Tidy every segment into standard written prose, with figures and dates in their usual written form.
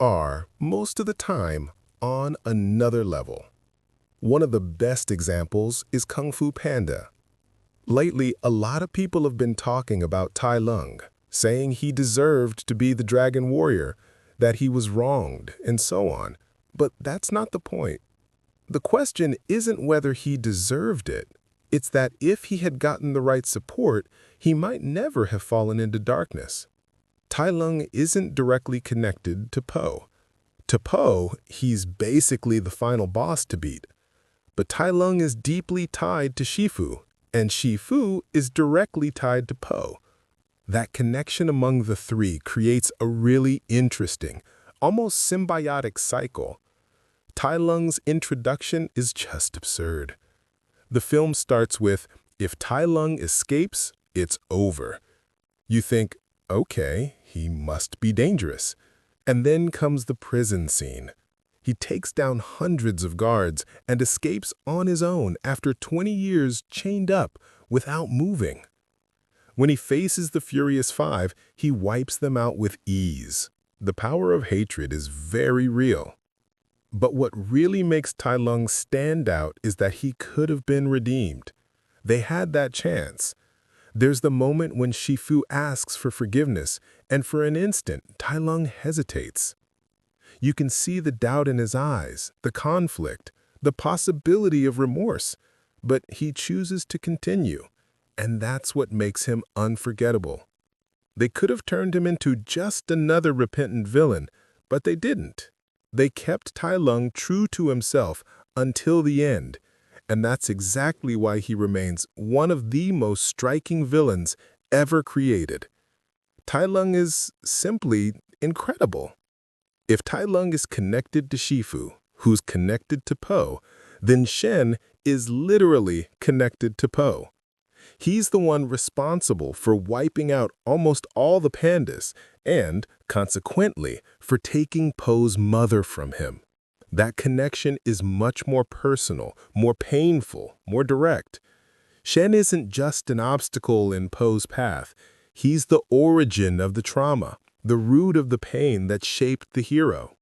are, most of the time, on another level. One of the best examples is Kung Fu Panda. Lately, a lot of people have been talking about Tai Lung, saying he deserved to be the Dragon Warrior, that he was wronged, and so on. But that's not the point. The question isn't whether he deserved it. It's that if he had gotten the right support, he might never have fallen into darkness. Tai Lung isn't directly connected to Po. To Po, he's basically the final boss to beat. But Tai Lung is deeply tied to Shifu, and Shifu is directly tied to Po. That connection among the three creates a really interesting, almost symbiotic cycle. Tai Lung's introduction is just absurd. The film starts with, if Tai Lung escapes, it's over. You think, okay, he must be dangerous. And then comes the prison scene. He takes down hundreds of guards and escapes on his own after 20 years chained up without moving. When he faces the Furious Five, he wipes them out with ease. The power of hatred is very real. But what really makes Tai Lung stand out is that he could have been redeemed. They had that chance. There's the moment when Shifu asks for forgiveness, and for an instant, Tai Lung hesitates. You can see the doubt in his eyes, the conflict, the possibility of remorse, but he chooses to continue, and that's what makes him unforgettable. They could have turned him into just another repentant villain, but they didn't. They kept Tai Lung true to himself until the end, and that's exactly why he remains one of the most striking villains ever created. Tai Lung is simply incredible. If Tai Lung is connected to Shifu, who's connected to Po, then Shen is literally connected to Po. He's the one responsible for wiping out almost all the pandas and, consequently, for taking Po's mother from him. That connection is much more personal, more painful, more direct. Shen isn't just an obstacle in Po's path. He's the origin of the trauma, the root of the pain that shaped the hero.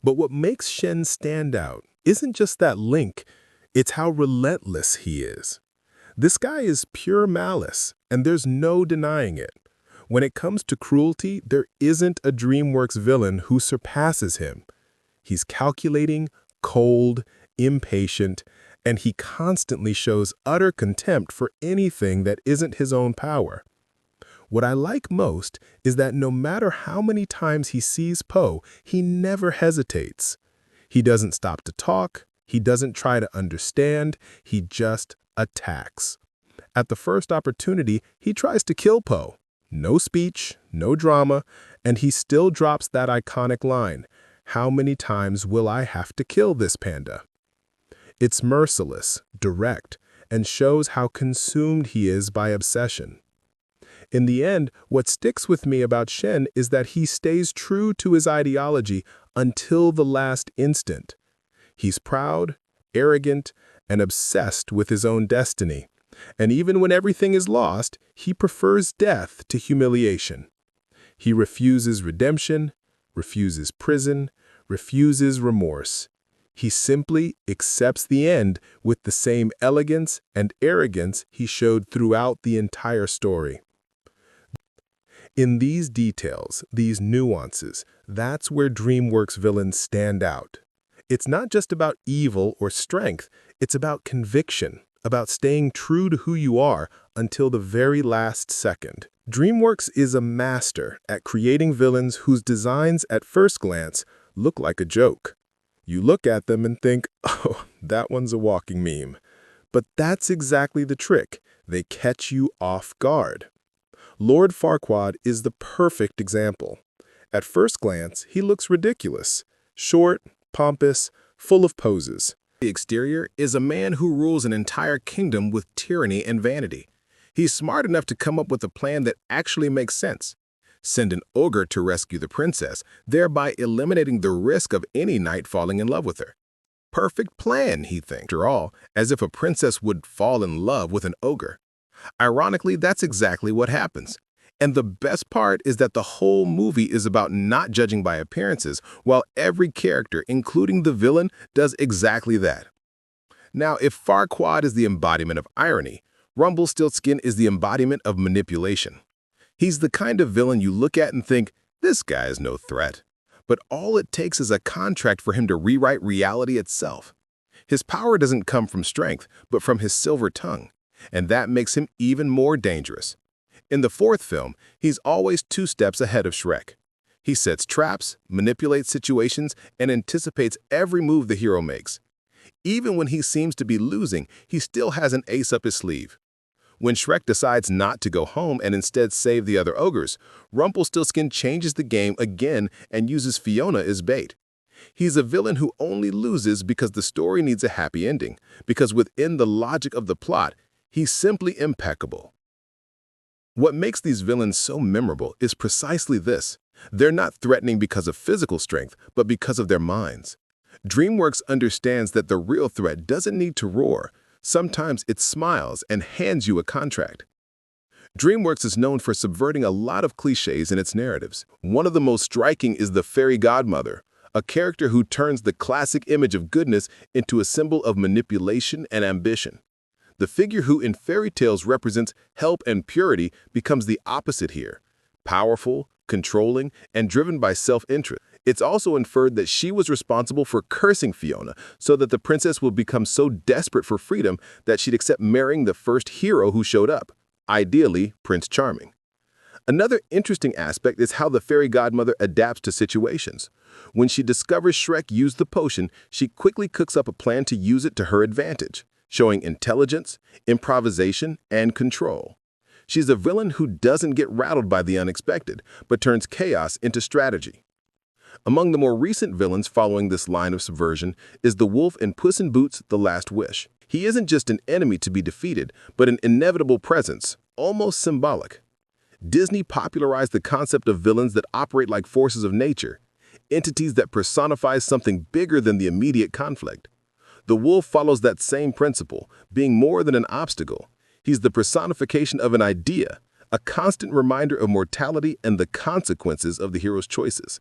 But what makes Shen stand out isn't just that link, it's how relentless he is. This guy is pure malice, and there's no denying it. When it comes to cruelty, there isn't a DreamWorks villain who surpasses him. He's calculating, cold, impatient, and he constantly shows utter contempt for anything that isn't his own power. What I like most is that no matter how many times he sees Po, he never hesitates. He doesn't stop to talk, he doesn't try to understand, he just attacks. At the first opportunity, he tries to kill Po. No speech, no drama, and he still drops that iconic line, "How many times will I have to kill this panda?" It's merciless, direct, and shows how consumed he is by obsession. In the end, what sticks with me about Shen is that he stays true to his ideology until the last instant. He's proud, arrogant, and obsessed with his own destiny. And even when everything is lost, he prefers death to humiliation. He refuses redemption, refuses prison, refuses remorse. He simply accepts the end with the same elegance and arrogance he showed throughout the entire story. In these details, these nuances, that's where DreamWorks villains stand out. It's not just about evil or strength, it's about conviction, about staying true to who you are until the very last second. DreamWorks is a master at creating villains whose designs at first glance look like a joke. You look at them and think, oh, that one's a walking meme. But that's exactly the trick. They catch you off guard. Lord Farquaad is the perfect example. At first glance, he looks ridiculous. Short, pompous, full of poses. The exterior is a man who rules an entire kingdom with tyranny and vanity. He's smart enough to come up with a plan that actually makes sense. Send an ogre to rescue the princess, thereby eliminating the risk of any knight falling in love with her. Perfect plan, he thinks. After all, as if a princess would fall in love with an ogre. Ironically, that's exactly what happens. And the best part is that the whole movie is about not judging by appearances, while every character, including the villain, does exactly that. Now, if Farquaad is the embodiment of irony, Rumpelstiltskin is the embodiment of manipulation. He's the kind of villain you look at and think, this guy is no threat. But all it takes is a contract for him to rewrite reality itself. His power doesn't come from strength, but from his silver tongue. And that makes him even more dangerous. In the fourth film, he's always 2 steps ahead of Shrek. He sets traps, manipulates situations, and anticipates every move the hero makes. Even when he seems to be losing, he still has an ace up his sleeve. When Shrek decides not to go home and instead save the other ogres, Rumpelstiltskin changes the game again and uses Fiona as bait. He's a villain who only loses because the story needs a happy ending, because within the logic of the plot, he's simply impeccable. What makes these villains so memorable is precisely this. They're not threatening because of physical strength, but because of their minds. DreamWorks understands that the real threat doesn't need to roar. Sometimes it smiles and hands you a contract. DreamWorks is known for subverting a lot of cliches in its narratives. One of the most striking is the fairy godmother, a character who turns the classic image of goodness into a symbol of manipulation and ambition. The figure who in fairy tales represents help and purity becomes the opposite here, powerful, controlling, and driven by self-interest. It's also inferred that she was responsible for cursing Fiona so that the princess would become so desperate for freedom that she'd accept marrying the first hero who showed up, ideally Prince Charming. Another interesting aspect is how the fairy godmother adapts to situations. When she discovers Shrek used the potion, she quickly cooks up a plan to use it to her advantage, showing intelligence, improvisation, and control. She's a villain who doesn't get rattled by the unexpected, but turns chaos into strategy. Among the more recent villains following this line of subversion is the wolf in Puss in Boots: The Last Wish. He isn't just an enemy to be defeated, but an inevitable presence, almost symbolic. Disney popularized the concept of villains that operate like forces of nature, entities that personify something bigger than the immediate conflict. The wolf follows that same principle, being more than an obstacle. He's the personification of an idea, a constant reminder of mortality and the consequences of the hero's choices.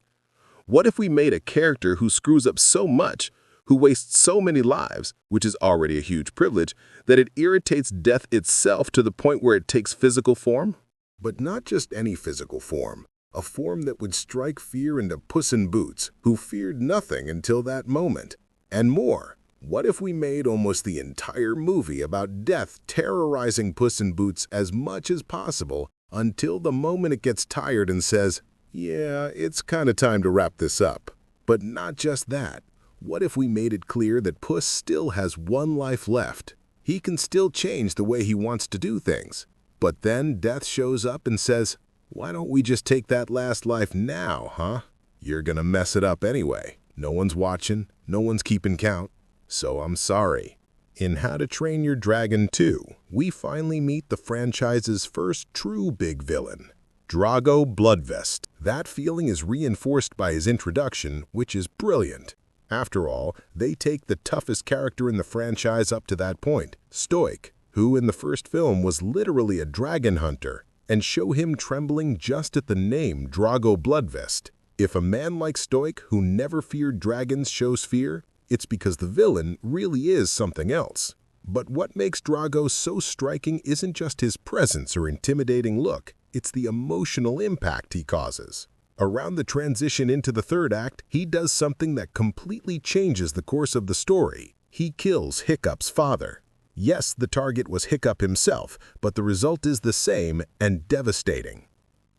What if we made a character who screws up so much, who wastes so many lives, which is already a huge privilege, that it irritates death itself to the point where it takes physical form? But not just any physical form, a form that would strike fear into Puss in Boots, who feared nothing until that moment. And more, what if we made almost the entire movie about death terrorizing Puss in Boots as much as possible until the moment it gets tired and says, yeah, it's kind of time to wrap this up. But not just that. What if we made it clear that Puss still has one life left? He can still change the way he wants to do things. But then death shows up and says, why don't we just take that last life now, huh? You're gonna mess it up anyway. No one's watching, no one's keeping count. So I'm sorry. In How to Train Your Dragon 2, we finally meet the franchise's first true big villain, Drago Bloodvest. That feeling is reinforced by his introduction, which is brilliant. After all, they take the toughest character in the franchise up to that point, Stoic, who in the first film was literally a dragon hunter, and show him trembling just at the name Drago Bloodvest. If a man like Stoic, who never feared dragons, shows fear, it's because the villain really is something else. But what makes Drago so striking isn't just his presence or intimidating look, it's the emotional impact he causes. Around the transition into the third act, he does something that completely changes the course of the story. He kills Hiccup's father. Yes, the target was Hiccup himself, but the result is the same and devastating.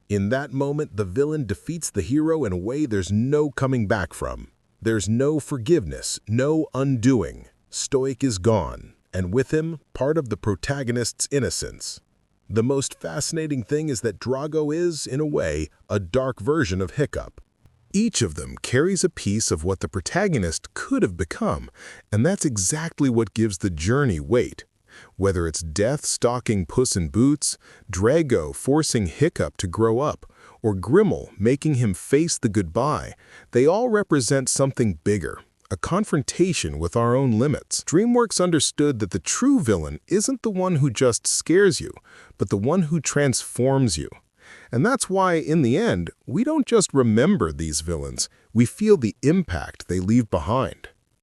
In that moment, the villain defeats the hero in a way there's no coming back from. There's no forgiveness, no undoing. Stoic is gone, and with him, part of the protagonist's innocence. The most fascinating thing is that Drago is, in a way, a dark version of Hiccup. Each of them carries a piece of what the protagonist could have become, and that's exactly what gives the journey weight. Whether it's Death stalking Puss in Boots, Drago forcing Hiccup to grow up, or Grimmel making him face the goodbye, they all represent something bigger, a confrontation with our own limits. DreamWorks understood that the true villain isn't the one who just scares you, but the one who transforms you. And that's why, in the end, we don't just remember these villains, we feel the impact they leave behind.